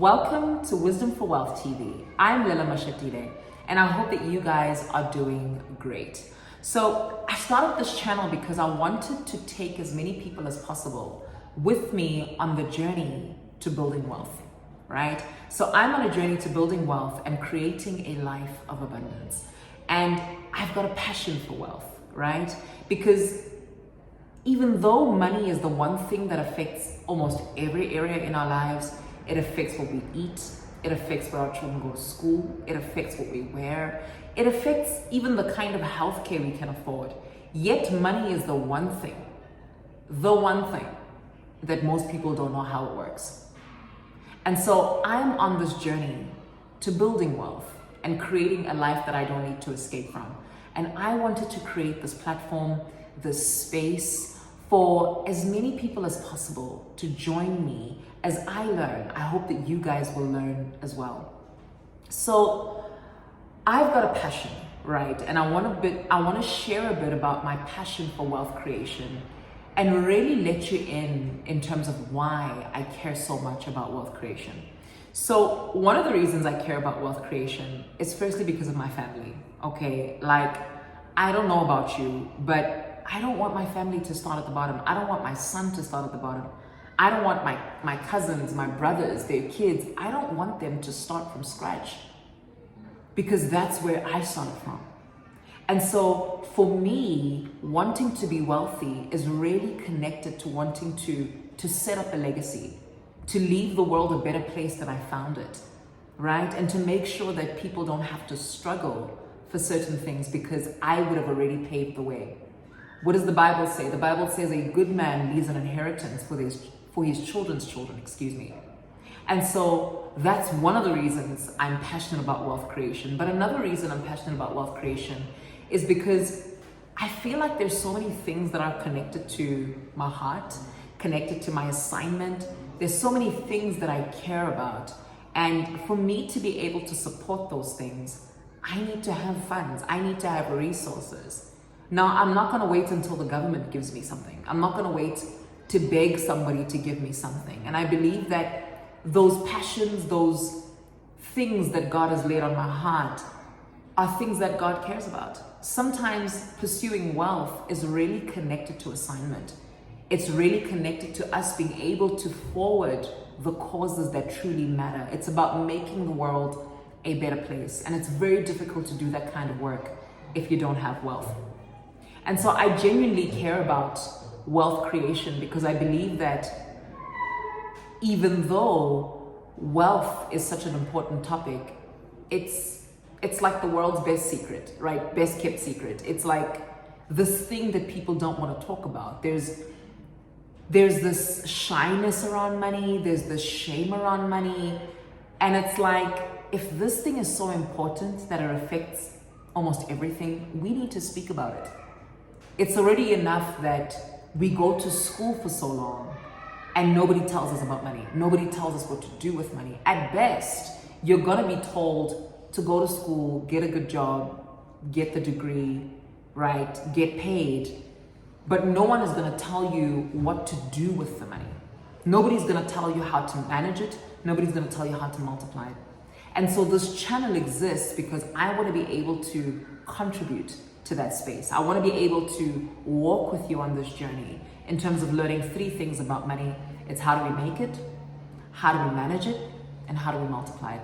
Welcome to Wisdom for Wealth TV. I'm Lelo Mashatile, and I hope that you guys are doing great. So I started this channel because I wanted to take as many people as possible with me on the journey to building wealth, right? So I'm on a journey to building wealth and creating a life of abundance. And I've got a passion for wealth, right? Because even though money is the one thing that affects almost every area in our lives, it affects what we eat, it affects where our children go to school, it affects what we wear, it affects even the kind of healthcare we can afford. Yet money is the one thing that most people don't know how it works. And so I'm on this journey to building wealth and creating a life that I don't need to escape from. And I wanted to create this platform, this space for as many people as possible to join me as I learn. I hope that you guys will learn as well. So I've got a passion, right? And I want to share a bit about my passion for wealth creation and really let you in terms of why I care so much about wealth creation. So one of the reasons I care about wealth creation is firstly because of my family, okay? Like, I don't know about you, but I don't want my family to start at the bottom. I don't want my son to start at the bottom. I don't want my cousins, my brothers, their kids. I don't want them to start from scratch because that's where I started from. And so for me, wanting to be wealthy is really connected to wanting to set up a legacy, to leave the world a better place than I found it, right? And to make sure that people don't have to struggle for certain things because I would have already paved the way. What does the Bible say? The Bible says a good man leaves an inheritance for his children's children, And so that's one of the reasons I'm passionate about wealth creation. But another reason I'm passionate about wealth creation is because I feel like there's so many things that are connected to my heart, connected to my assignment. There's so many things that I care about. And for me to be able to support those things, I need to have funds. I need to have resources. Now, I'm not going to wait until the government gives me something. I'm not going to wait to beg somebody to give me something. And I believe that those passions, those things that God has laid on my heart are things that God cares about. Sometimes pursuing wealth is really connected to assignment. It's really connected to us being able to forward the causes that truly matter. It's about making the world a better place. And it's very difficult to do that kind of work if you don't have wealth. And so I genuinely care about wealth creation because I believe that even though wealth is such an important topic, it's like the world's best secret, right? Best kept secret. It's like this thing that people don't want to talk about. There's this shyness around money. There's this shame around money. And it's like, if this thing is so important that it affects almost everything, we need to speak about it. It's already enough that we go to school for so long and nobody tells us about money. Nobody tells us what to do with money. At best, you're gonna be told to go to school, get a good job, get the degree, right? Get paid. But no one is gonna tell you what to do with the money. Nobody's gonna tell you how to manage it. Nobody's gonna tell you how to multiply it. And so this channel exists because I wanna be able to contribute to that space. I want to be able to walk with you on this journey in terms of learning 3 things about money. It's how do we make it, how do we manage it, and how do we multiply it.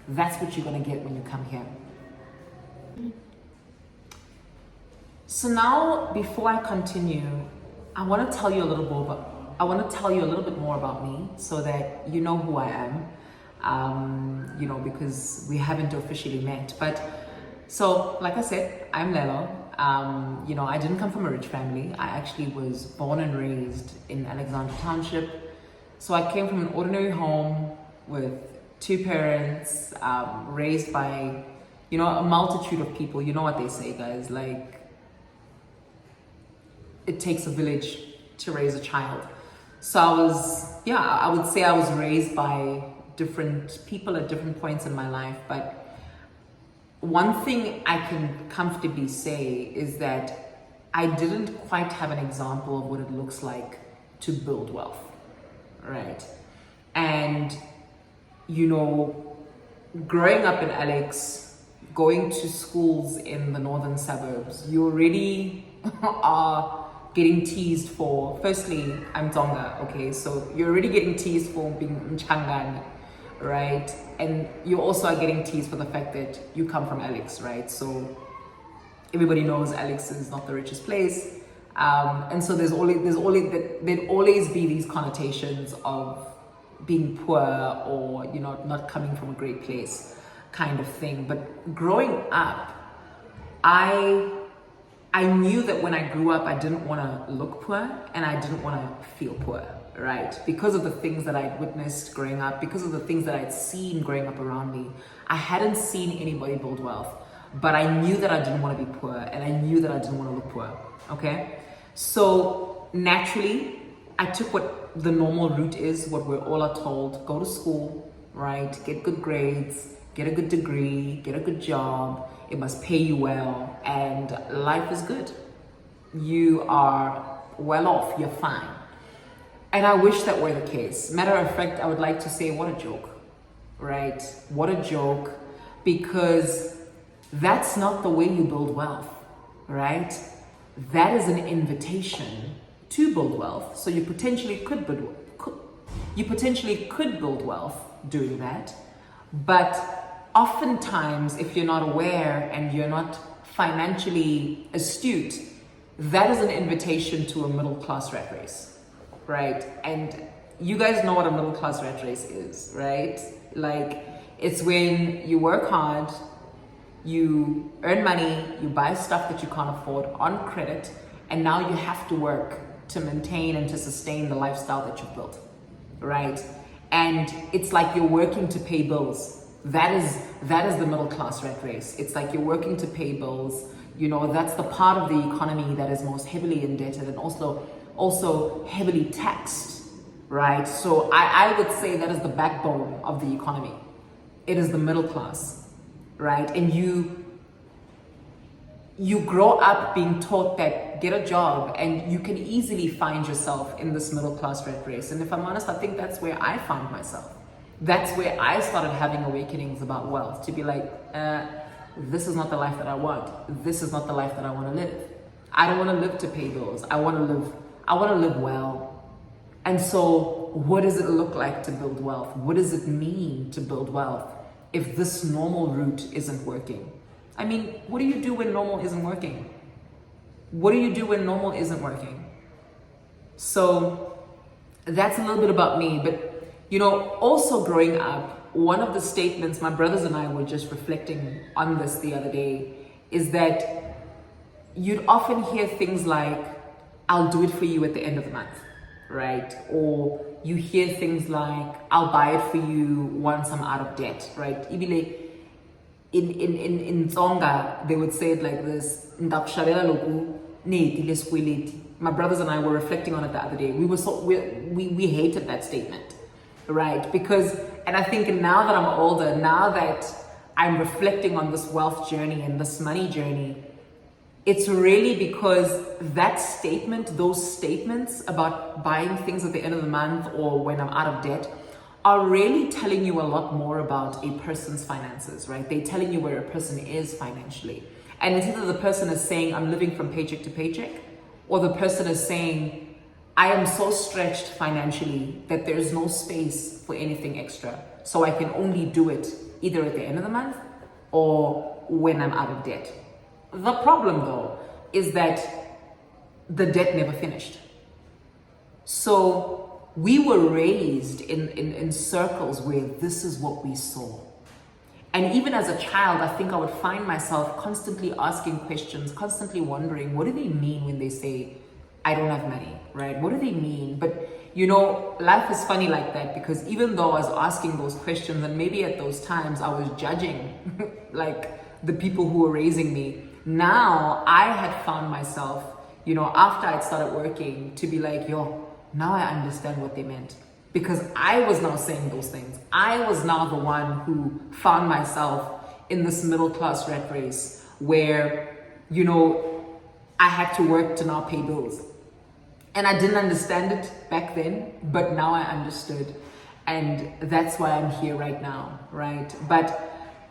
That's what you're going to get when you come here. So now, before I continue, I want to tell you a little bit more about me so that you know who I am, because we haven't officially met. But so, like I said, I'm Lelo. I didn't come from a rich family. I actually was born and raised in Alexandra Township. So I came from an ordinary home with 2 parents, raised by, a multitude of people. You know what they say, guys, like, it takes a village to raise a child. So I would say I was raised by different people at different points in my life, but one thing I can comfortably say is that I didn't quite have an example of what it looks like to build wealth, right? And you know, growing up in Alex, going to schools in the northern suburbs, you already are getting teased for, firstly, I'm Tonga, okay? So you're already getting teased for being Mchangani, right? And you also are getting teased for the fact that you come from Alex, right? So everybody knows Alex is not the richest place. And so there'd always be these connotations of being poor or, you know, not coming from a great place kind of thing. But growing up, I knew that when I grew up, I didn't want to look poor and I didn't want to feel poor, right? Because of the things that I'd witnessed growing up, because of the things that I'd seen growing up around me. I hadn't seen anybody build wealth, but I knew that I didn't want to be poor and I knew that I didn't want to look poor, okay? So naturally, I took what the normal route is, what we're all are told: go to school, right? Get good grades, get a good degree, get a good job. It must pay you well, and life is good. You are well off, you're fine. And I wish that were the case. Matter of fact, I would like to say, what a joke, right? What a joke, because that's not the way you build wealth, right? That is an invitation to build wealth. So you potentially could build wealth doing that. But oftentimes, if you're not aware and you're not financially astute, that is an invitation to a middle class rat race, right? And you guys know what a middle class rat race is, right? Like, it's when you work hard, you earn money, you buy stuff that you can't afford on credit, and now you have to work to maintain and to sustain the lifestyle that you've built, right? And it's like you're working to pay bills. That is the middle class rat race. It's like you're working to pay bills. You know, that's the part of the economy that is most heavily indebted and also heavily taxed, right? So I would say that is the backbone of the economy. It is the middle class, right? And you grow up being taught that get a job and you can easily find yourself in this middle class rat race. And if I'm honest, I think that's where I found myself. That's where I started having awakenings about wealth, to be like, this is not the life that I want. This is not the life that I want to live. I don't want to live to pay bills. I want to live well. And so what does it look like to build wealth? What does it mean to build wealth if this normal route isn't working? I mean, what do you do when normal isn't working? What do you do when normal isn't working? So that's a little bit about me. But, you know, also growing up, one of the statements, my brothers and I were just reflecting on this the other day, is that you'd often hear things like, I'll do it for you at the end of the month, right? Or you hear things like, I'll buy it for you once I'm out of debt, right? In Tonga, they would say it like this: my brothers and I were reflecting on it the other day. We hated that statement, right? Because, and I think now that I'm older, now that I'm reflecting on this wealth journey and this money journey, it's really because that statement, those statements about buying things at the end of the month or when I'm out of debt, are really telling you a lot more about a person's finances, right? They're telling you where a person is financially. And it's either the person is saying, I'm living from paycheck to paycheck, or the person is saying, I am so stretched financially that there's no space for anything extra. So I can only do it either at the end of the month or when I'm out of debt. The problem though is that the debt never finished. So we were raised in circles where this is what we saw. And even as a child, I think I would find myself constantly asking questions, constantly wondering, what do they mean when they say, I don't have money, right? What do they mean? But you know, life is funny like that, because even though I was asking those questions, and maybe at those times I was judging like the people who were raising me, now I had found myself, you know, after I'd started working, to be like, yo, now I understand what they meant, because I was now saying those things. I was now the one who found myself in this middle class rat race where, you know, I had to work to now pay bills. And I didn't understand it back then, but now I understood. And that's why I'm here right now, right? But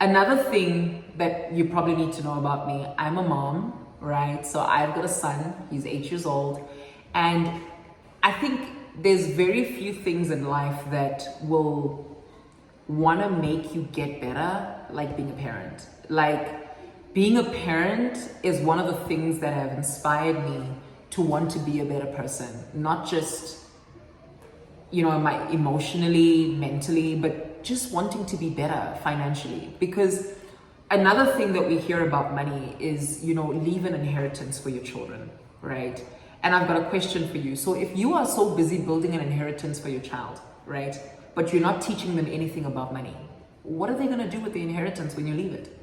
another thing that you probably need to know about me, I'm a mom, right? So I've got a son, he's 8 years old. And I think there's very few things in life that will want to make you get better, like being a parent. Like being a parent is one of the things that have inspired me to want to be a better person, not just, you know, emotionally, mentally, but just wanting to be better financially. Because another thing that we hear about money is, you know, leave an inheritance for your children, right? And I've got a question for you. So if you are so busy building an inheritance for your child, right, but you're not teaching them anything about money, what are they going to do with the inheritance when you leave it?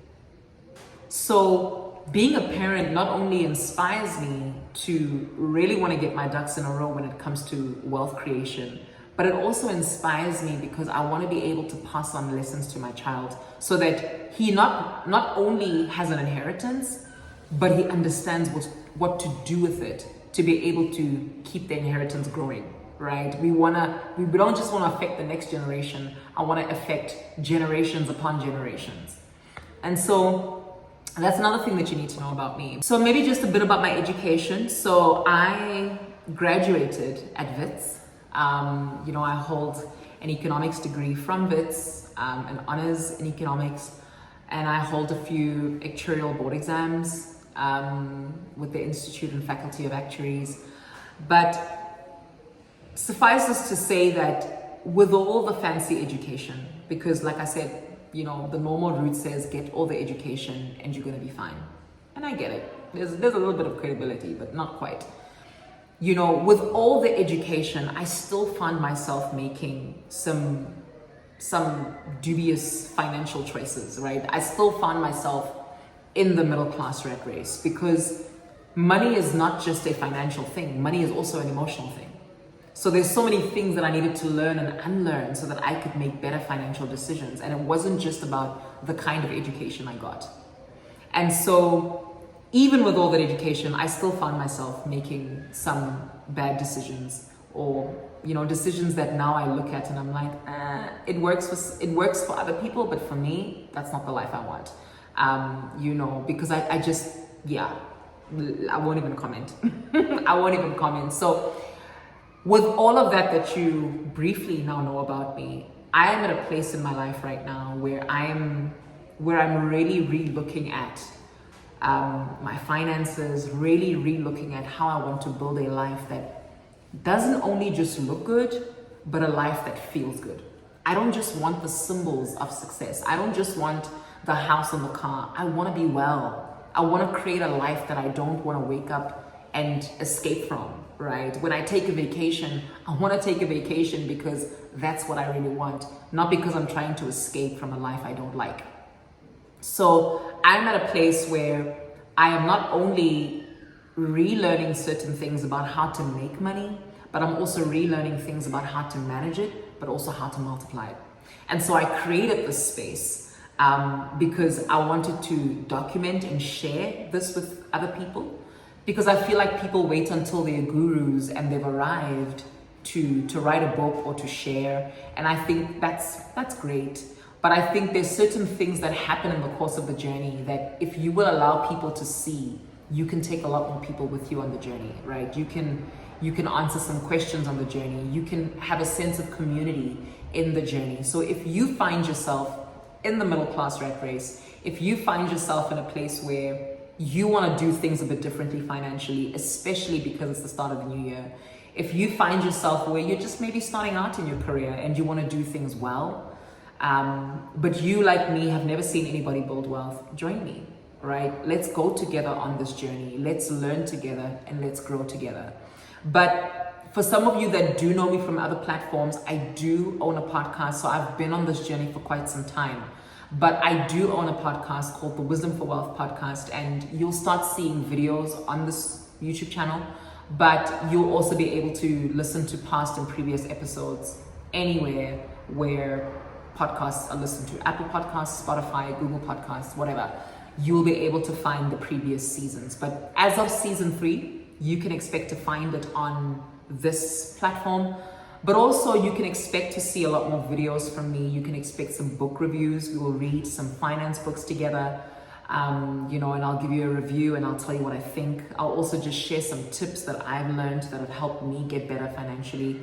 So being a parent not only inspires me to really want to get my ducks in a row when it comes to wealth creation, but it also inspires me because I want to be able to pass on lessons to my child so that he not only has an inheritance, but he understands what to do with it to be able to keep the inheritance growing, right? We don't just want to affect the next generation. I want to affect generations upon generations. And so that's another thing that you need to know about me. So maybe just a bit about my education. So I graduated at WITS. You know, I hold an economics degree from WITS, an honors in economics, and I hold a few actuarial board exams with the Institute and Faculty of Actuaries. But suffices to say that with all the fancy education, because like I said, you know, the normal route says get all the education and you're going to be fine. And I get it. There's a little bit of credibility, but not quite. You know, with all the education, I still found myself making some dubious financial choices, right? I still found myself in the middle class rat race because money is not just a financial thing. Money is also an emotional thing. So there's so many things that I needed to learn and unlearn so that I could make better financial decisions. And it wasn't just about the kind of education I got. And so even with all that education, I still found myself making some bad decisions or, you know, decisions that now I look at and I'm like, it works for other people, but for me, that's not the life I want. You know, because I just, yeah, I won't even comment. I won't even comment. So with all of that you briefly now know about me, I am at a place in my life right now where I'm really re-looking at my finances, really re-looking at how I want to build a life that doesn't only just look good, but a life that feels good. I don't just want the symbols of success. I don't just want the house and the car. I want to be well. I want to create a life that I don't want to wake up and escape from, right? When I take a vacation, I want to take a vacation because that's what I really want, not because I'm trying to escape from a life I don't like. So I'm at a place where I am not only relearning certain things about how to make money, but I'm also relearning things about how to manage it, but also how to multiply it. And so I created this space because I wanted to document and share this with other people, because I feel like people wait until they're gurus and they've arrived to write a book or to share. And I think that's great. But I think there's certain things that happen in the course of the journey that if you will allow people to see, you can take a lot more people with you on the journey, right? You can answer some questions on the journey. You can have a sense of community in the journey. So if you find yourself in the middle class rat race, if you find yourself in a place where you want to do things a bit differently financially, especially because it's the start of the new year, if you find yourself where you're just maybe starting out in your career and you want to do things well, but you, like me, have never seen anybody build wealth, join me, right? Let's go together on this journey. Let's learn together and let's grow together. But for some of you that do know me from other platforms, I do own a podcast. So I've been on this journey for quite some time. But I do own a podcast called the Wisdom for Wealth podcast, and you'll start seeing videos on this YouTube channel, but you'll also be able to listen to past and previous episodes anywhere where podcasts are listened to. Apple Podcasts, Spotify, Google Podcasts, whatever. You'll be able to find the previous seasons. But as of season 3, you can expect to find it on this platform. But also you can expect to see a lot more videos from me. You can expect some book reviews. We will read some finance books together, you know, and I'll give you a review and I'll tell you what I think. I'll also just share some tips that I've learned that have helped me get better financially.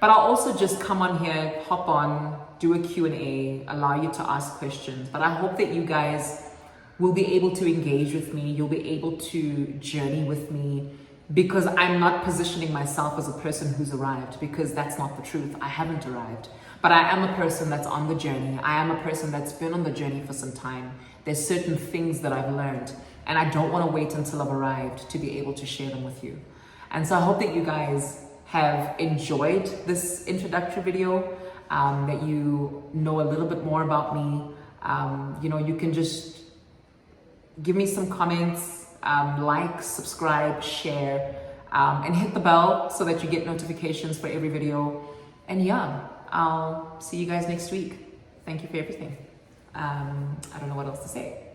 But I'll also just come on here, hop on, do a Q&A, allow you to ask questions. But I hope that you guys will be able to engage with me. You'll be able to journey with me, because I'm not positioning myself as a person who's arrived, because that's not the truth. I haven't arrived, but I am a person that's on the journey. I am a person that's been on the journey for some time. There's certain things that I've learned, and I don't want to wait until I've arrived to be able to share them with you. And so I hope that you guys have enjoyed this introductory video, that you know a little bit more about me. You know, you can just give me some comments, like, subscribe, share, and hit the bell so that you get notifications for every video. And yeah, I'll see you guys next week. Thank you for everything. I don't know what else to say.